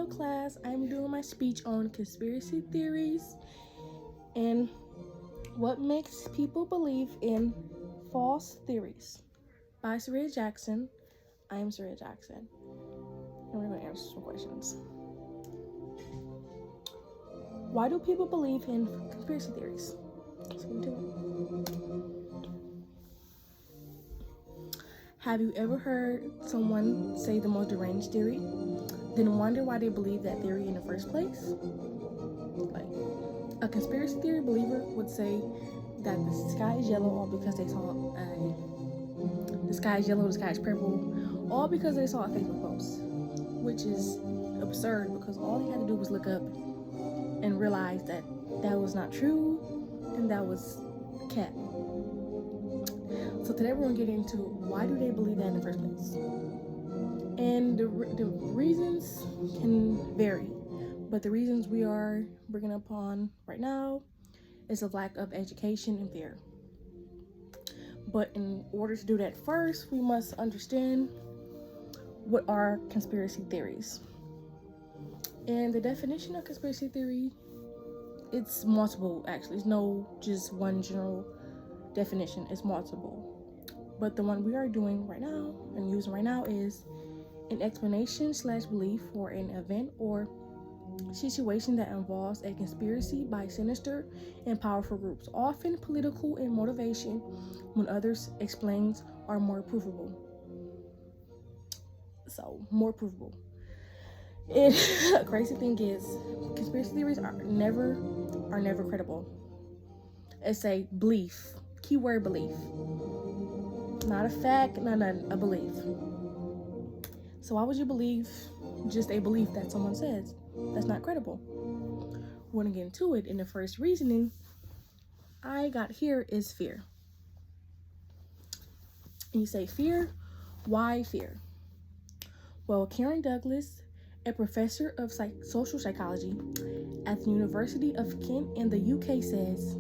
Hello class, I'm doing my speech on conspiracy theories and what makes people believe in false theories by Saria Jackson. I'm Saria Jackson and we're going to answer some questions. Why do people believe in conspiracy theories? Let's get into it. Have you ever heard someone say the most deranged theory, then wonder why they believe that theory in the first place? Like, a conspiracy theory believer would say that the sky is yellow all because they saw the sky is yellow, the sky is purple, all because they saw a Facebook post, which is absurd because all they had to do was look up and realize that that was not true and that was cap. So today we're going to get into why do they believe that in the first place. And the reasons can vary, but the reasons we are bringing upon right now is a lack of education and fear. But in order to do that first, we must understand what are conspiracy theories. And the definition of conspiracy theory, it's multiple actually. It's no just one general definition, it's multiple. But the one we are doing right now and using right now is an explanation/belief for an event or situation that involves a conspiracy by sinister and powerful groups, often political in motivation, when others explains are more provable. So, more provable. And a crazy thing is, conspiracy theories are never credible. It's a belief, keyword belief. Not a fact, a belief. So why would you believe just a belief that someone says? That's not credible. We're gonna get into it. And the first reasoning I got here is fear. And you say fear? Why fear? Well, Karen Douglas, a professor of social psychology at the University of Kent in the UK, says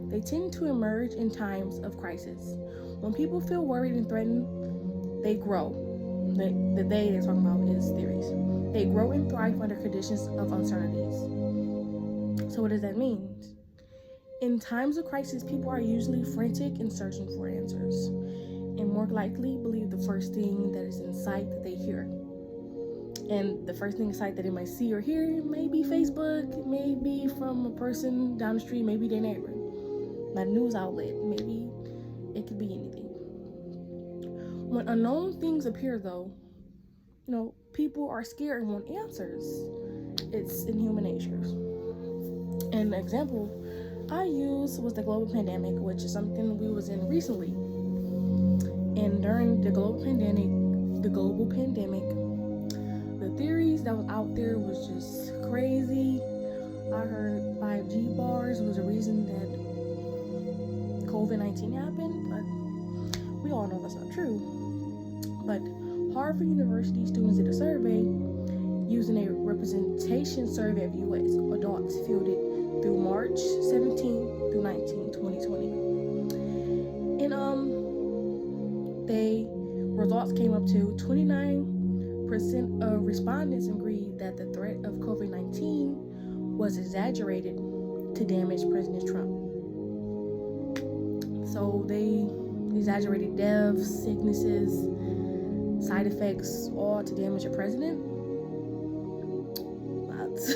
they tend to emerge in times of crisis. When people feel worried and threatened, they grow. The they they're talking about is theories. They grow and thrive under conditions of uncertainties. So what does that mean? In times of crisis, people are usually frantic and searching for answers, and more likely believe the first thing that is in sight that they hear. And the first thing in sight that they might see or hear may be Facebook, it may be from a person down the street, maybe their neighbor, not a news outlet, maybe it could be anything. When unknown things appear, though, people are scared and want answers. It's in human nature. And the example I used was the global pandemic, which is something we was in recently. And during the global pandemic, the theories that was out there was just crazy. I heard 5G bars was the reason that COVID-19 happened, but we all know that's not true. But Harvard University students did a survey using a representation survey of U.S. adults fielded through March 17 through 19, 2020. And the results came up to 29% of respondents agreed that the threat of COVID-19 was exaggerated to damage President Trump. So they exaggerated deaths, sicknesses, side effects, all to damage a president. That's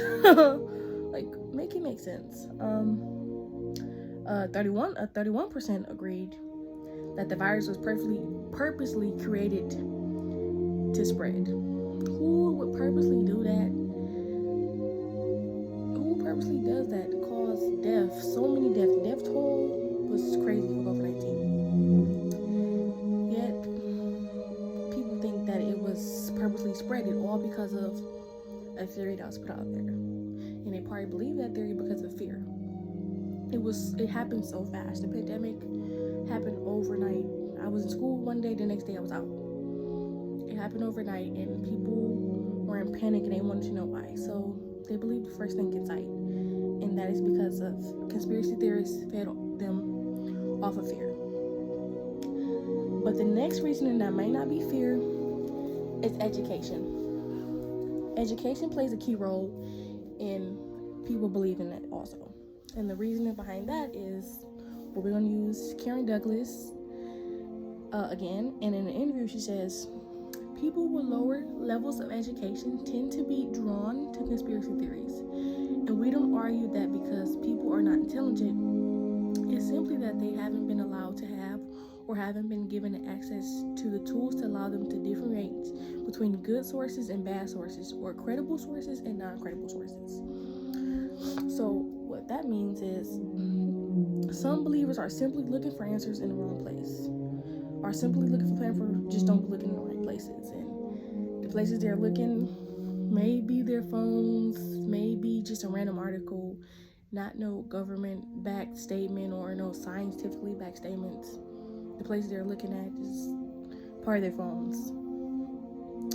make it make sense. 31% agreed that the virus was purposely created to spread. Who would purposely do that? Who purposely does that? Cause death, so many deaths. Death toll was crazy for COVID-19. Yet people think that it was purposely spread, all because of a theory that was put out there. And they probably believe that theory because of fear. It happened so fast. The pandemic happened overnight. I was in school one day, the next day I was out. It happened overnight and people were in panic and they wanted to know why. So they believed the first thing in sight. And that is because of conspiracy theorists fed them off of fear. But the next reason that might not be fear is education. education plays a key role in people believing it also. And the reasoning behind that is, we're going to use Karen Douglas again. And in an interview, she says, people with lower levels of education tend to be drawn to conspiracy theories. And we don't argue that because people are not intelligent. It's simply that they haven't been allowed to have or haven't been given access to the tools to allow them to differentiate between good sources and bad sources, or credible sources and non-credible sources. So what that means is, some believers are simply looking for answers in the wrong place, are simply looking for answers, just don't be looking in the right places. And the places they're looking may be their phones, maybe just a random article, not no government-backed statement or no scientifically backed statements. The place they're looking at is part of their phones.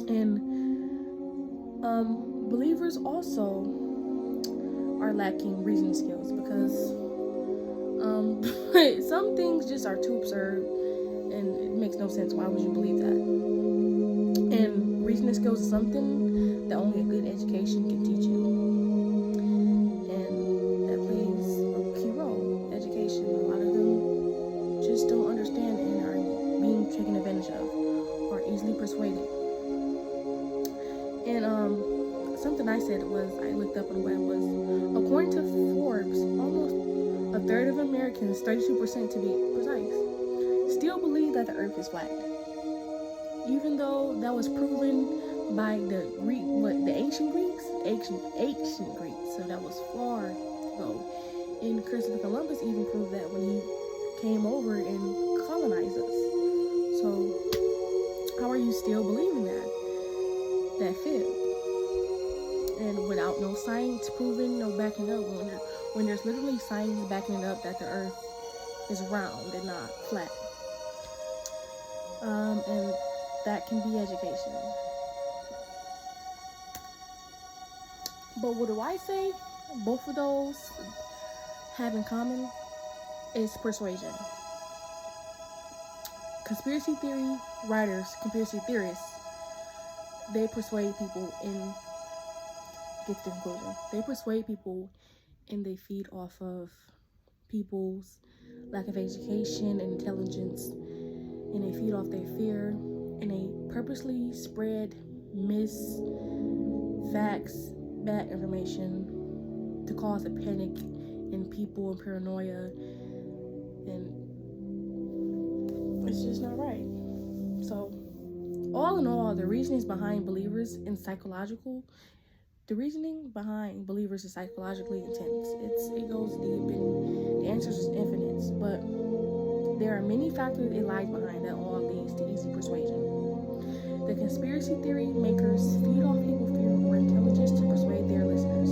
And believers also are lacking reasoning skills, because some things just are too absurd and it makes no sense. Why would you believe that? And reasoning skills is something that only a good education can teach you. And that plays a key role, education. A lot of them just don't understand and are being taken advantage of or easily persuaded. And something I said was, I looked up on the web, was, according to Forbes, almost a third of Americans, 32% to be precise, still believe that the earth is flat. Even though that was proven by the ancient Greeks, so that was far ago. And Christopher Columbus even proved that when he came over and colonized us. So how are you still believing that fib? And without no science proving, no backing up, when there's literally science backing it up that the earth is round and not flat. And that can be education. But what do I say? Both of those have in common is persuasion. Conspiracy theory writers, conspiracy theorists, they persuade people and get to the conclusion. They persuade people and they feed off of people's lack of education and intelligence, and they feed off their fear, and they purposely spread facts, bad information to cause a panic in people and paranoia, and it's just not right. So all in all, the reasoning behind believers is psychologically intense. It goes deep, and the answers is infinite, but there are many factors it lies behind that all leads to easy persuasion. The conspiracy theory makers feed off people's fear or intelligence to persuade their listeners.